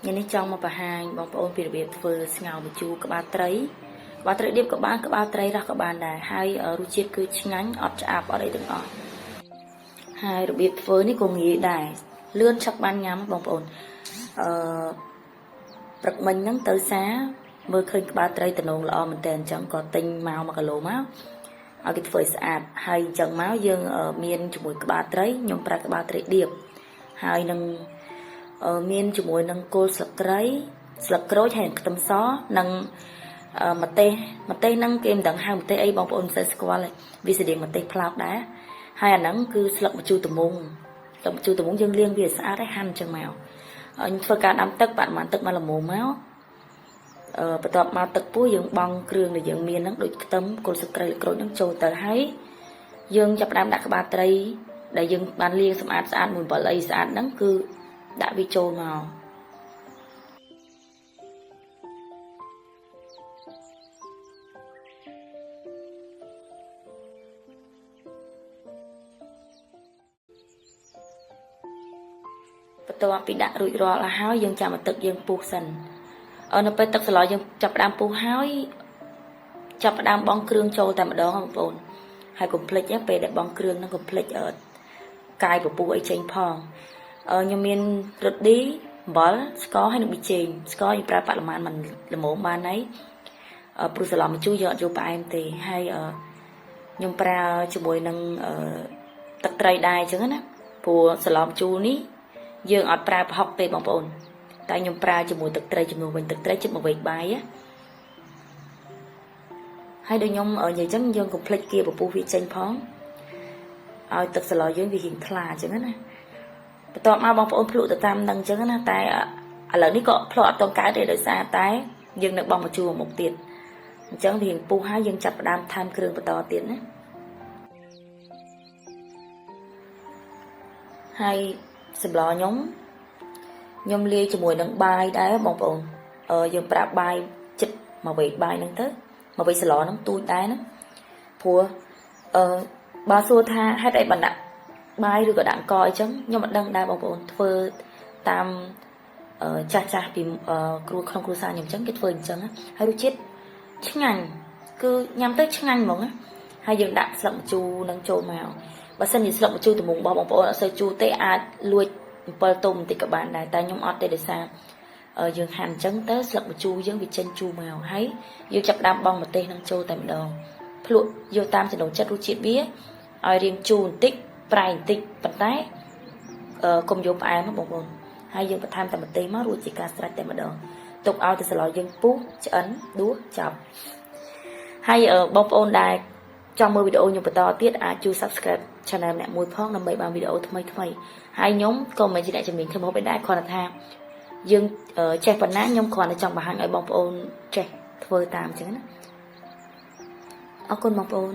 ញ៉ាំនេះចង់មកបង្ហាញបងប្អូនពីរបៀបធ្វើស្ងោរម្ជូរក្បាលត្រីឌៀបក៏បានក្បាលត្រីរ៉ស់ក៏បានដែរហើយរសជាតិគឺឆ្ងាញ់អត់ឆ្អាបអត់អីទាំងអស់ហើយរបៀបធ្វើនេះក៏ងាយដែរលឿនឆឹកបានញ៉ាំបងប្អូនព្រឹកមិញហ្នឹងទៅសារមើលឃើញក្បាលត្រីតំណងល្អមែនតើអញ្ចឹងក៏ទិញមក1គីឡូមកឲ្យគេធ្វើឲ្យស្អាតហើយអញ្ចឹងមកយើងមានជាមួយក្បាលត្រីខ្ញុំប្រើក្បាលត្រីឌៀបហើយនឹងមានជាមួយនឹងគល់ស្លឹកគ្រៃស្លឹកក្រូចហើយខ្ទឹមសនិងម្ទេសហ្នឹងគេមិនដឹងហៅម្ទេសអីបងប្អូនមិនសូវស្គាល់ទេវាស្តៀងម្ទេសផ្លោកដែរហើយអាហ្នឹងគឺស្លឹកម្ជូរត្មុំយើងលាងវាស្អាតហើយហាន់អញ្ចឹងមកធ្វើការដាំទឹកប្រហែលទឹកមកល្មមមកបន្ទាប់មកទឹកពុះយើងបង់គ្រឿងដែលយើងមានហ្នឹងដូចខ្ទឹមគល់ស្លឹកគ្រៃក្រូចហ្នឹងចូលទៅហើយយើងចាប់ផ្ដើមដាក់ក្បាលត្រីដែលយើងបានលាងសម្អាតស្អាតមួយអំបិលអីស្អាតហ្នឹងគឺដាក់វាចូលមកបន្ទាប់ពីដាក់រួចរាល់ហើយយើងចាំឲ្យទឹកយើងពុះសិននៅពេលទឹកសឡយើងចាប់ផ្ដើមពុះហើយចាប់ផ្ដើមបង់គ្រឿងចូលតែម្ដងបងប្អូនហើយកុំភ្លេចពេលដែលបង់គ្រឿងហ្នឹងកុំភ្លេចកាយពពុះអីចេញផងខ្ញុំមានរឹតឌីអំបិលស្ករហើយនិងប៊ីចេងស្ករខ្ញុំប្រើបរិមាណមិនល្មមបានហើយព្រោះសឡម្ជូរយើងអត់យកផ្អែមទេហើយខ្ញុំប្រើជាមួយនឹងទឹកត្រីដែរអញ្ចឹងណាព្រោះសឡម្ជូរនេះយើងអត់ប្រើប្រហុកទេបងប្អូនតែខ្ញុំប្រើជាមួយទឹកត្រីជំនួសវិញទឹកត្រីជិត1វែកបាយហើយដូចខ្ញុំនិយាយអញ្ចឹងយើងកុំភ្លេចគៀពពុះវាចេញផងឲ្យទឹកសឡយើងវារៀងថ្លាអញ្ចឹងណាបន្ទាប់មកបងប្អូនភ្លក់ទៅតាមនឹងអញ្ចឹងណាតែឥឡូវនេះក៏ភ្លក់អត់តកើតទេដោយសារតែយើងនៅបង់ម្ជូរមុខទៀតអញ្ចឹងរៀងពុះហើយយើងចាប់ផ្ដើមថែមគ្រឿងបន្តទៀតណាហើយសម្លខ្ញុំលាយជាមួយនឹងបាយដែរបងប្អូនយើងប្រើបាយចិត្ត1វែកបាយហ្នឹងទៅ1វែកសឡហ្នឹងទូចដែរណាព្រោះបើសួរថាហេតុអីបានដាក់បាយឬក៏ដាក់អង្គអញ្ចឹងខ្ញុំអត់ដឹងដែរបងប្អូនធ្វើតាមចាស់ពីគ្រូក្នុងគ្រួសារខ្ញុំអញ្ចឹងគេធ្វើអញ្ចឹងហើយរសជាតិឆ្ងាញ់គឺញ៉ាំទៅឆ្ងាញ់ហ្មងណាហើយយើងដាក់ស្លឹកម្ជូរនឹងចូលមកបើសិនជាស្លឹកម្ជូរត្មុំរបស់បងប្អូនអត់សូវជូរទេអាចលួច7ទុំបន្តិចក៏បានដែរតែខ្ញុំអត់ទេដោយសារយើងហាន់អញ្ចឹងទៅស្លឹកម្ជូរយើងវាចេញជូរមកហើយយើងចាប់ដើមបង់ម្ទេសនឹងចូលតែម្ដងភ្លក់យកតាមចំណូលចិត្តរសជាតិវាឲ្យរៀងជូរបន្តិចប្រៃបន្តិចប៉ុន្តែកុំយកផ្អែមបងប្អូនហើយយើងបន្ថែមតែម្ទេសមករួចជាការស្រេចតែម្ដងទុកឲ្យតែសឡយើងពុះឆ្អិនដួសចប់ហើយបងប្អូនដែលចង់មើលវីដេអូខ្ញុំបន្តទៀតអាចជួយ Subscribe Channel អ្នកមួយផងដើម្បីបានវីដេអូថ្មីហើយខ្ញុំក៏មិនជាអ្នកជំនាញធ្វើម្ហូបឯដែរគ្រាន់តែថាយើងចេះប៉ុណ្ណាខ្ញុំគ្រាន់តែចង់បង្ហាញឲ្យបងប្អូនចេះធ្វើតាមអញ្ចឹងណាអរគុណបងប្អូន